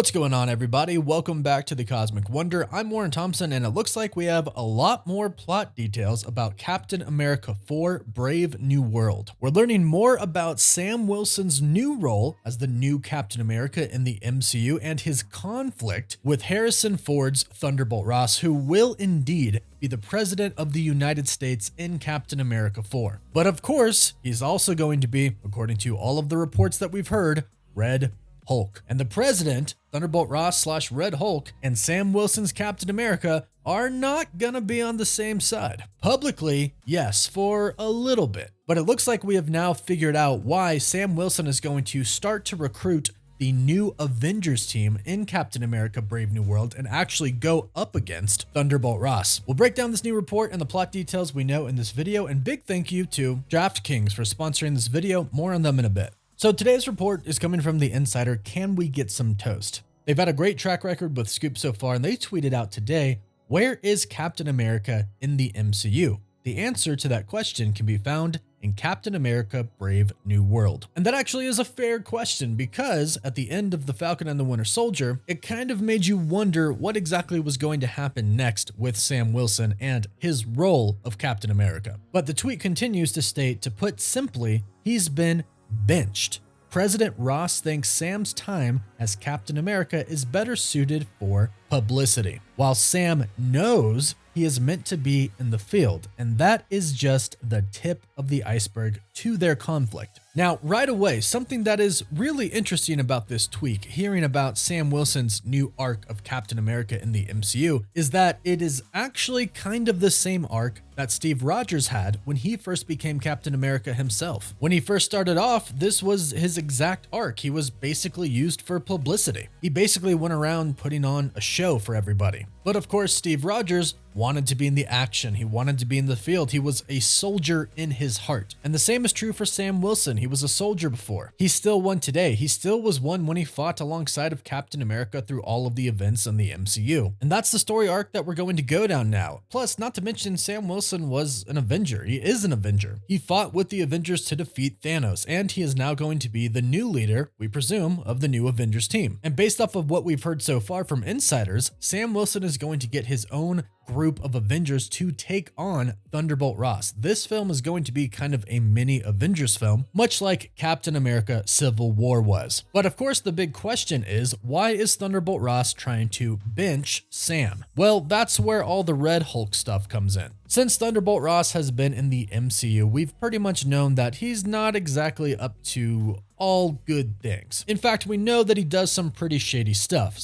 What's going on, everybody? Welcome back to the Cosmic Wonder. I'm Warren Thompson, and it looks like we have a lot more plot details about Captain America 4: Brave New World. We're learning more about Sam Wilson's new role as the new Captain America in the MCU and his conflict with Harrison Ford's Thunderbolt Ross, who will indeed be the President of the United States in Captain America 4. But of course, he's also going to be, according to all of the reports that we've heard, Red Hulk. And the President, Thunderbolt Ross / Red Hulk, and Sam Wilson's Captain America are not gonna be on the same side. Publicly, yes, for a little bit. But it looks like we have now figured out why Sam Wilson is going to start to recruit the new Avengers team in Captain America: Brave New World and actually go up against Thunderbolt Ross. We'll break down this new report and the plot details we know in this video, and big thank you to DraftKings for sponsoring this video. More on them in a bit. So today's report is coming from the insider Can We Get Some Toast? They've had a great track record with Scoop so far, and they tweeted out today, where is Captain America in the MCU? The answer to that question can be found in Captain America: Brave New World. And that actually is a fair question, because at the end of The Falcon and the Winter Soldier, it kind of made you wonder what exactly was going to happen next with Sam Wilson and his role of Captain America. But the tweet continues to state, to put simply, he's been benched. President Ross thinks Sam's time as Captain America is better suited for publicity, while Sam knows he is meant to be in the field, and that is just the tip of the iceberg to their conflict. Now, right away, something that is really interesting about this tweak, hearing about Sam Wilson's new arc of Captain America in the MCU, is that it is actually kind of the same arc that Steve Rogers had when he first became Captain America himself. When he first started off, this was his exact arc. He was basically used for publicity. He basically went around putting on a show for everybody. But of course, Steve Rogers wanted to be in the action. He wanted to be in the field. He was a soldier in his heart. And the same is true for Sam Wilson. He was a soldier before. He's still one today. He still was one when he fought alongside of Captain America through all of the events in the MCU. And that's the story arc that we're going to go down now. Plus, not to mention, Sam Wilson was an Avenger. He is an Avenger. He fought with the Avengers to defeat Thanos, and he is now going to be the new leader, we presume, of the new Avengers team. And based off of what we've heard so far from insiders, Sam Wilson is going to get his own group of Avengers to take on Thunderbolt Ross. This film is going to be kind of a mini Avengers film, much like Captain America: Civil War was. But of course, the big question is, why is Thunderbolt Ross trying to bench Sam? Well, that's where all the Red Hulk stuff comes in. Since Thunderbolt Ross has been in the MCU, we've pretty much known that he's not exactly up to all good things. In fact, we know that he does some pretty shady stuff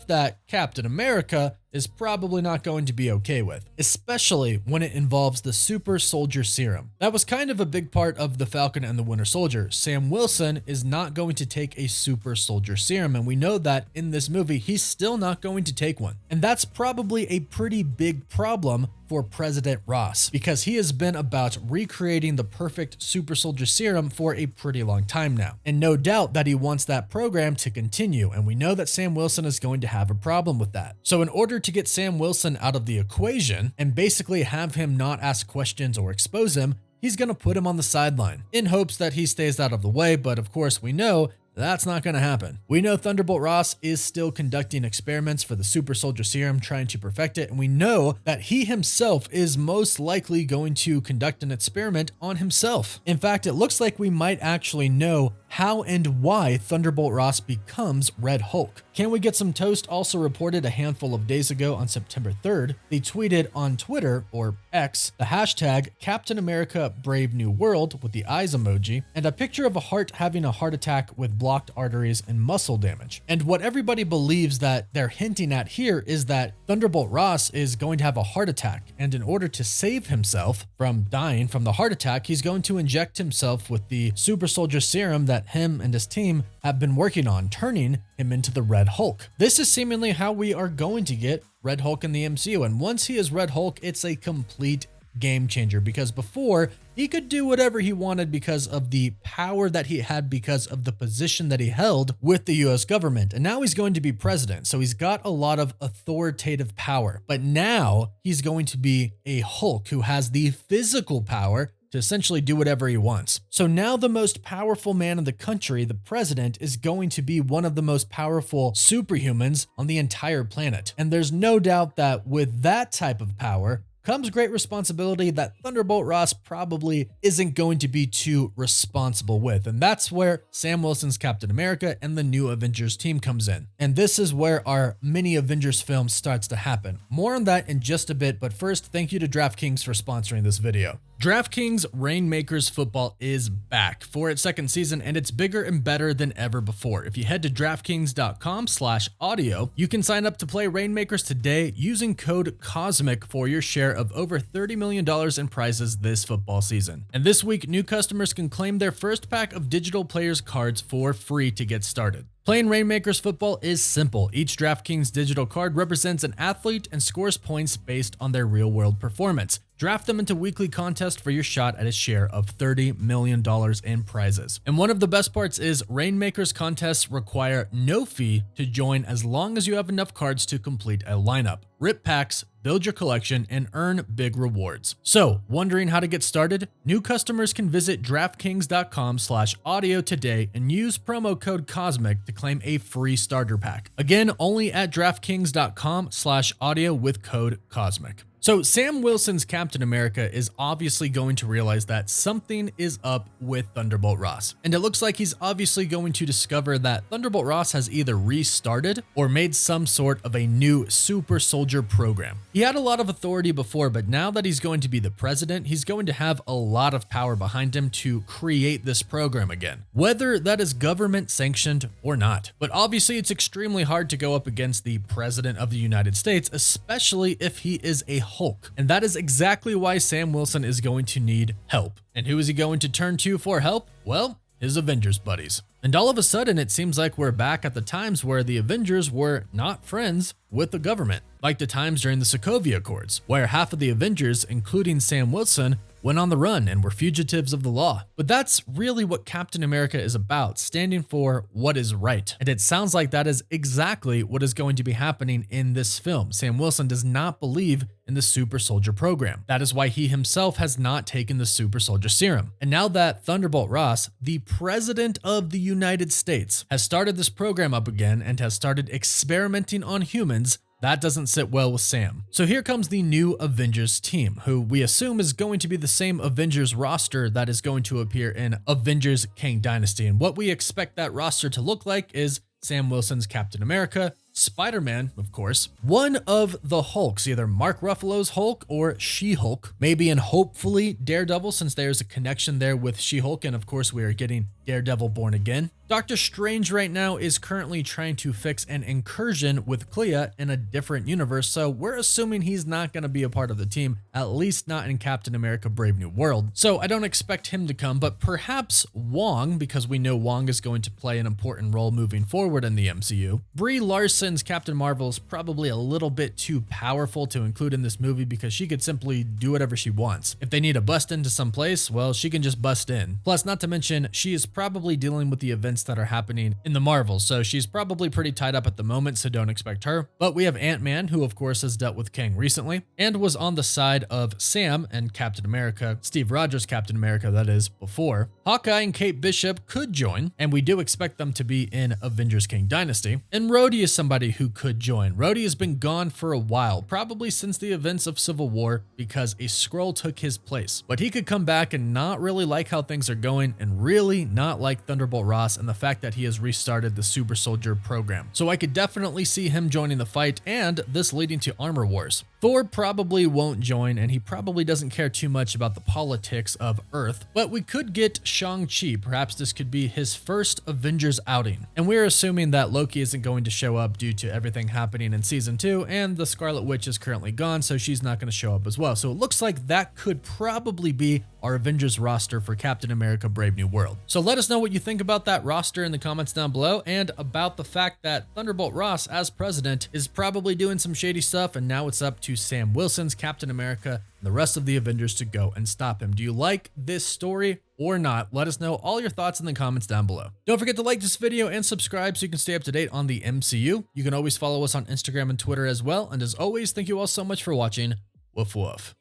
that Captain America is probably not going to be okay with, especially when it involves the super soldier serum. That was kind of a big part of The Falcon and the Winter Soldier. Sam Wilson is not going to take a super soldier serum, and we know that in this movie, he's still not going to take one. And that's probably a pretty big problem for President Ross, because he has been about recreating the perfect super soldier serum for a pretty long time now. And no doubt that he wants that program to continue, and we know that Sam Wilson is going to have a problem with that. So in order to get Sam Wilson out of the equation and basically have him not ask questions or expose him, he's going to put him on the sideline in hopes that he stays out of the way. But of course, we know that's not going to happen. We know Thunderbolt Ross is still conducting experiments for the super soldier serum, trying to perfect it, and we know that he himself is most likely going to conduct an experiment on himself. In fact, it looks like we might actually know how and why Thunderbolt Ross becomes Red Hulk. Can We Get Some Toast also reported a handful of days ago on September 3rd. They tweeted on Twitter, or X, the hashtag Captain America Brave New World with the eyes emoji, and a picture of a heart having a heart attack with blocked arteries and muscle damage. And what everybody believes that they're hinting at here is that Thunderbolt Ross is going to have a heart attack, and in order to save himself from dying from the heart attack, he's going to inject himself with the super soldier serum that him and his team have been working on, turning him into the Red Hulk. This is seemingly how we are going to get Red Hulk in the MCU, and once he is Red Hulk, it's a complete game changer, because before, he could do whatever he wanted because of the power that he had, because of the position that he held with the US government. And now he's going to be president, so he's got a lot of authoritative power. But now he's going to be a Hulk who has the physical power to essentially do whatever he wants. So now the most powerful man in the country, the president, is going to be one of the most powerful superhumans on the entire planet. And there's no doubt that with that type of power comes great responsibility that Thunderbolt Ross probably isn't going to be too responsible with. And that's where Sam Wilson's Captain America and the new Avengers team comes in. And this is where our mini Avengers film starts to happen. More on that in just a bit, but first, thank you to DraftKings for sponsoring this video. DraftKings Rainmakers Football is back for its second season, and it's bigger and better than ever before. If you head to DraftKings.com/audio, you can sign up to play Rainmakers today using code COSMIC for your share of over $30 million in prizes this football season. And this week, new customers can claim their first pack of digital players cards for free to get started. Playing Rainmakers Football is simple. Each DraftKings digital card represents an athlete and scores points based on their real-world performance. Draft them into weekly contest for your shot at a share of $30 million in prizes. And one of the best parts is Rainmakers contests require no fee to join as long as you have enough cards to complete a lineup. Rip packs, build your collection, and earn big rewards. So, wondering how to get started? New customers can visit DraftKings.com/audio today and use promo code COSMIC to claim a free starter pack. Again, only at DraftKings.com/audio with code COSMIC. So Sam Wilson's Captain America is obviously going to realize that something is up with Thunderbolt Ross. And it looks like he's obviously going to discover that Thunderbolt Ross has either restarted or made some sort of a new super soldier program. He had a lot of authority before, but now that he's going to be the president, he's going to have a lot of power behind him to create this program again, whether that is government sanctioned or not. But obviously it's extremely hard to go up against the president of the United States, especially if he is a Hulk. And that is exactly why Sam Wilson is going to need help. And who is he going to turn to for help? Well, his Avengers buddies. And all of a sudden, it seems like we're back at the times where the Avengers were not friends with the government, like the times during the Sokovia Accords, where half of the Avengers, including Sam Wilson, went on the run and were fugitives of the law. But that's really what Captain America is about, standing for what is right. And it sounds like that is exactly what is going to be happening in this film. Sam Wilson does not believe in the super soldier program. That is why he himself has not taken the super soldier serum. And now that Thunderbolt Ross, the president of the United States, has started this program up again and has started experimenting on humans, that doesn't sit well with Sam. So here comes the new Avengers team, who we assume is going to be the same Avengers roster that is going to appear in Avengers Kang Dynasty. And what we expect that roster to look like is Sam Wilson's Captain America, Spider-Man, of course, one of the Hulks, either Mark Ruffalo's Hulk or She-Hulk, maybe and hopefully Daredevil, since there's a connection there with She-Hulk, and of course we are getting Daredevil Born Again. Doctor Strange right now is currently trying to fix an incursion with Clea in a different universe, so we're assuming he's not going to be a part of the team, at least not in Captain America Brave New World. So I don't expect him to come, but perhaps Wong, because we know Wong is going to play an important role moving forward in the MCU. Brie Larson's Captain Marvel is probably a little bit too powerful to include in this movie because she could simply do whatever she wants. If they need to bust into some place, well, she can just bust in. Plus, not to mention, she is probably dealing with the events that are happening in the Marvels, so she's probably pretty tied up at the moment, so don't expect her. But we have Ant-Man, who of course has dealt with Kang recently, and was on the side of Sam and Captain America, Steve Rogers' Captain America, that is, before. Hawkeye and Kate Bishop could join, and we do expect them to be in Avengers Kang Dynasty. And Rhodey is somebody who could join. Rhodey has been gone for a while, probably since the events of Civil War, because a Skrull took his place. But he could come back and not really like how things are going, and really not like Thunderbolt Ross and the fact that he has restarted the Super Soldier program. So I could definitely see him joining the fight, and this leading to Armor Wars. Thor probably won't join, and he probably doesn't care too much about the politics of Earth, but we could get Shang-Chi. Perhaps this could be his first Avengers outing. And we're assuming that Loki isn't going to show up due to everything happening in season 2, and the Scarlet Witch is currently gone, so she's not going to show up as well. So it looks like that could probably be our Avengers roster for Captain America Brave New World. So let us know what you think about that roster in the comments down below, and about the fact that Thunderbolt Ross, as president, is probably doing some shady stuff, and now it's up to Sam Wilson's Captain America and the rest of the Avengers to go and stop him. Do you like this story or not? Let us know all your thoughts in the comments down below. Don't forget to like this video and subscribe so you can stay up to date on the MCU. You can always follow us on Instagram and Twitter as well. And as always, thank you all so much for watching. Woof woof.